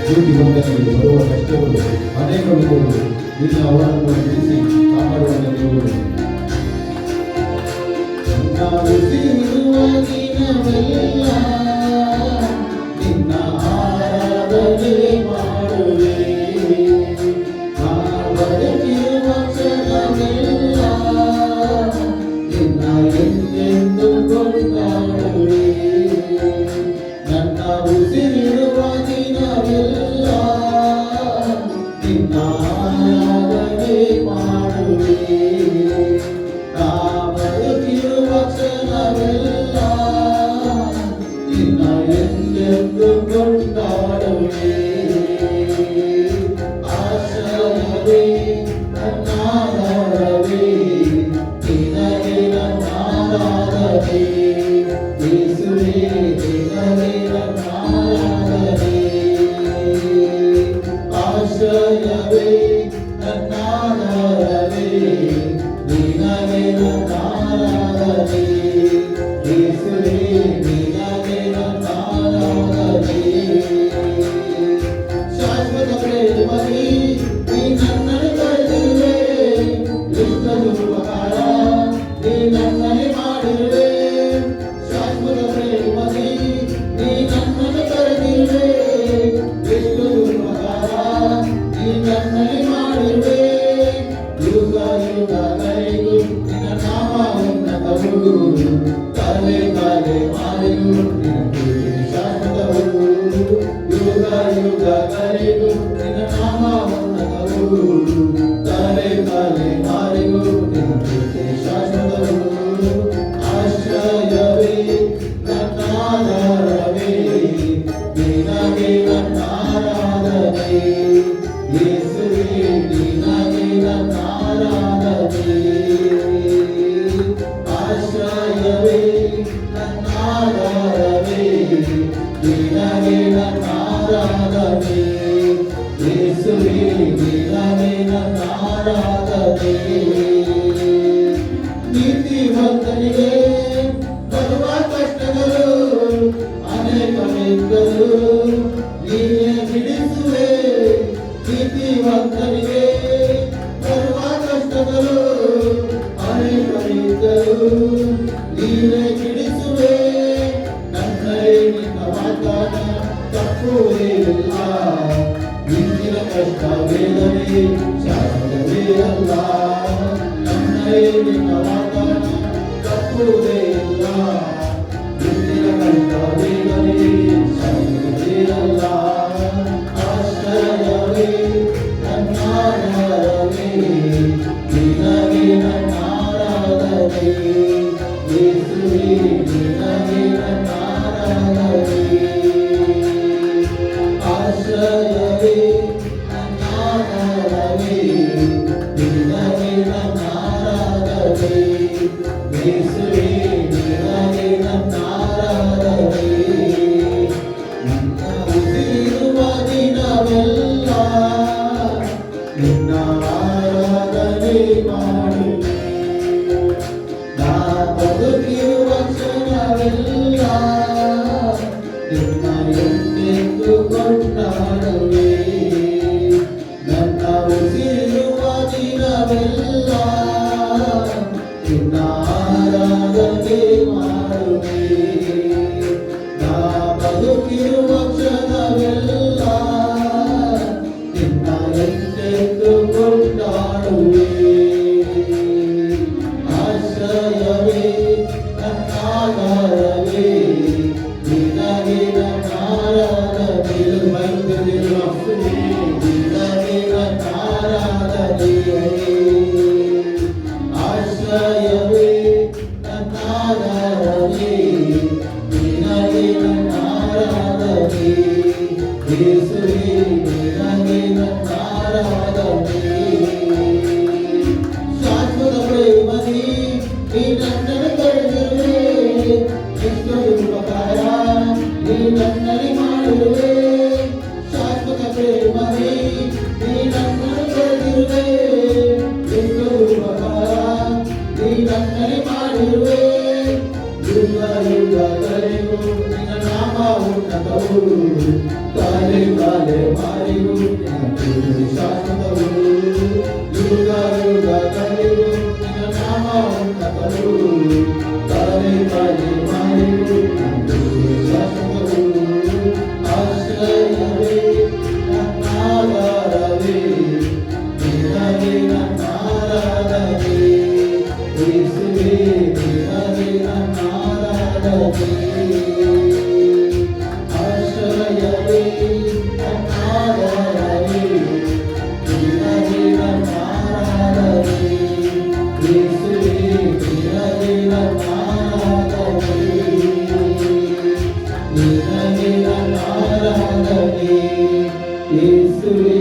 ಜೀವಿ ಬಂಧನಗಳು ಬರುವ ಕಷ್ಟಗಳು ಅನೇಕ ವಿಧಗಳು ನಿನ್ನ ಅವರನ್ನು ಬಿಡಿಸಿ ಕಾಪಾಡುವಂತ ದೇವರು. ನಿನ್ನ ಆರಾಧನೆ ಮಾಡುವೆ, ಬದುಕಿರುವ ಕ್ಷಣವೆಲ್ಲ ನಿನ್ನ ಎಂದೆಂದು ಕೊಂಡಾಡುವೆ. ನನ್ನ ಉಸಿರಿರುವ ದಿನವೆಲ್ಲ ನಿನ್ನ ಆರಾಧನೆ ಮಾಡುವೆ. ನಾ ಬದುಕಿರುವ ಕ್ಷಣವೆಲ್ಲ ನಿನ್ನ ಎಂದೆಂದು ಕೊಂಡಾಡುವೆ. ಆಶ್ರಯವೇ ನನ್ನಾಧಾರವೇ, ನಿನಗೆ ನನ್ನಾರಾಧನೆ. ಯೇಸುವೇ ನಿನಗೆ ನನ್ನಾರಾಧನೆ. ಆಶ್ರಯವೇ ನನ್ನಾಧಾರವೇ, ನಿನಗೆ ನನ್ನಾರಾಧನೆ. ಯೇಸುವೇ ನಿನಗೆ ನನ್ನಾರಾಧನೆ. ಶಾಶ್ವತ ಪ್ರೇಮದಿ ನೀ ನನ್ನನ್ನು ಕರೆದಿರುವೆ, ಎಷ್ಟೊಂದು ಉಪಕಾರ ನೀ ನನ್ನಲ್ಲಿ ಮಾಡಿರುವೆ. ಶಾಶ್ವತ ಪ್ರೇಮದಿ ನೀ ನನ್ನನ್ನು ಕರೆದಿರುವೆ, ಎಷ್ಟೊಂದು ಉಪಕಾರ ನೀ ನನ್ನಲ್ಲಿ ಮಾಡಿರುವೆ. ಯುಗ ಯುಗಗಳಿಗೂ ನಿನ್ನ ನಾಮ ಉನ್ನತವು, ತಲೆ ತಲೆ ಮಾರಿಗೂ ನಿನ್ನ ಕೀರ್ತಿ ಶಾಶ್ವತವು. ಯುಗ ಯುಗಗಳಿಗೂ ನಿನ್ನ ನಾಮ ಉನ್ನತವು, ತಲೆ ತಲೆ ಮಾರಿಗೂ ನಿನ್ನ ಕೀರ್ತಿ ಶಾಶ್ವತವು. ಆಶ್ರಯವೇ ನನ್ನಾಧಾರವೇ, ನಿನಗೆ ನನ್ನಾರಾಧನೆ. ಯೇಸುವೇ ನಿನಗೆ ನನ್ನಾರಾಧನೆ. ಆಶ್ರಯವೇ ನನ್ನಾಧಾರವೇ, ನಿನಗೆ ನನ್ನಾರಾಧನೆ. ಯೇಸುವೇ ನಿನಗೆ ನನ್ನಾರಾಧನೆ. ನೀತಿವಂತನಿಗೆ ಬರುವ ಕಷ್ಟಗಳು ಅನೇಕವೆಂದರು ನೀನೇ ಬಿಡಿಸುವೆ. ನೀತಿವಂತನಿಗೆ ಬರುವ ಕಷ್ಟಗಳು ಅನೇಕವೆಂದರು ನೀನೇ ಬಿಡಿಸುವೆ. ನನ್ನಲ್ಲಿ ನಿನ್ನ ವಾಗ್ದಾನ ತಪ್ಪುವುದೇ ಇಲ್ಲ, ಇಂದಿನ ಕಷ್ಟ ವೇದನೆ ಶಾಶ್ವತವೇ ಅಲ್ಲ. ನನ್ನಲ್ಲಿ ನಿನ್ನ ವಾಗ್ದಾನ ತಪ್ಪುವುದೇ ಇಲ್ಲ, ಇಂದಿನ ಕಷ್ಟ ವೇದನೆ ಶಾಶ್ವತವೇ ಅಲ್ಲ. ಆಶ್ರಯವೇ ನನ್ನಾಧಾರವೇ, ನಿನಗೆ ನನ್ನಾರಾಧನೆ. ಯೇಸುವೇ ನಿನಗೆ ನನ್ನಾರಾಧನೆ. ಆಶ್ರಯವೇ ನನ್ನಾಧಾರವೇ, ನಿನಗೆ ನನ್ನಾರಾಧನೆ. ಯೇಸುವೇ ನಿನಗೆ ನನ್ನಾರಾಧನೆ. ನಿನ್ನ ಉಸಿರಿರುವ ದಿನವೆಲ್ಲ ನಿನ್ನ ಆರಾಧನೆ ಮಾಡುವೆ. ನಾ ಬದುಕಿರುವ ಕ್ಷಣವೆಲ್ಲ ನಿನ್ನ ಎಂದೆಂದು ಕೊಂಡಾಡುವೆ. ನನ್ನ ಉಸಿರಿರುವ ದಿನವೆಲ್ಲ ನಿನ್ನ ಆರಾಧನೆ ಮಾಡುವೆ. ನಾ ಬದುಕಿರುವ ಕ್ಷಣವೆಲ್ಲ ನಿನ್ನ ಎಂದೆಂದು ಕೊಂಡಾಡುವೆ. ಆಶ್ರಯವೇ ನನ್ನಾಧಾರವೇ, ನಿನಗೆ ನನ್ನಾರಾಧನೆ. ನಿನಗೆ ನನ್ನಾರಾಧನೆ. ಆಶ್ರಯವೇ ನನ್ನಾಧಾರವೇ, ನಿನಗೆ ನನ್ನಾರಾಧನೆ. ಯೇಸುವೇ ನಿನಗೆ ನನ್ನಾರಾಧನೆ. ಶಾಶ್ವತ ಪ್ರೇಮದಿ ನೀ ನನ್ನನ್ನು ಕರೆದಿರುವೆ, ಎಷ್ಟೊಂದು ಉಪಕಾರ ನೀ ನನ್ನಲ್ಲಿ ಮಾಡಿರುವೆ. ಶಾಶ್ವತ ಪ್ರೇಮದಿ ನೀ ನನ್ನನ್ನು ಕರೆದಿರುವೆ, ಎಷ್ಟೊಂದು ಉಪಕಾರ ನೀ ನನ್ನಲ್ಲಿ ಮಾಡಿರುವೆ. ಯುಗ ಯುಗಗಳಿಗೂ ನಿನ್ನ ನಾಮ ಉನ್ನತವು ಕಾಲೇ ಕಾಲೇ ಮಾರಿ ಹುಟ್ಟಿನ ಶಾಶ್ವತವು ಯುಗ ಯುಗಗಳಿಗೂ ನಿನ್ನ ನಾಮ ಉನ್ನತವು ಕಾಲೇ ಕಾಲೇ ಮಾರಿ ಹುಟ್ಟಿನ ಶಾಶ್ವತವು ಆಶ್ರಯವೇ ನನ್ನಾಧಾರವೇ ನಿನಗೆ ನನ್ನಾರಾಧನೆ ಯೇಸುವೇ ನಿನಗೆ ನನ್ನಾರಾಧನೆ ಆಶ್ರಯವೇ ನನ್ನಾಧಾರವೇ ನಿನಗೆ ನನ್ನಾರಾಧನೆ ಯೇಸುವೇ ನಿನಗೆ ನನ್ನಾರಾಧನೆ ನಿನಗೆ ನನ್ನಾರಾಧನೆ ಯೇಸುವೇ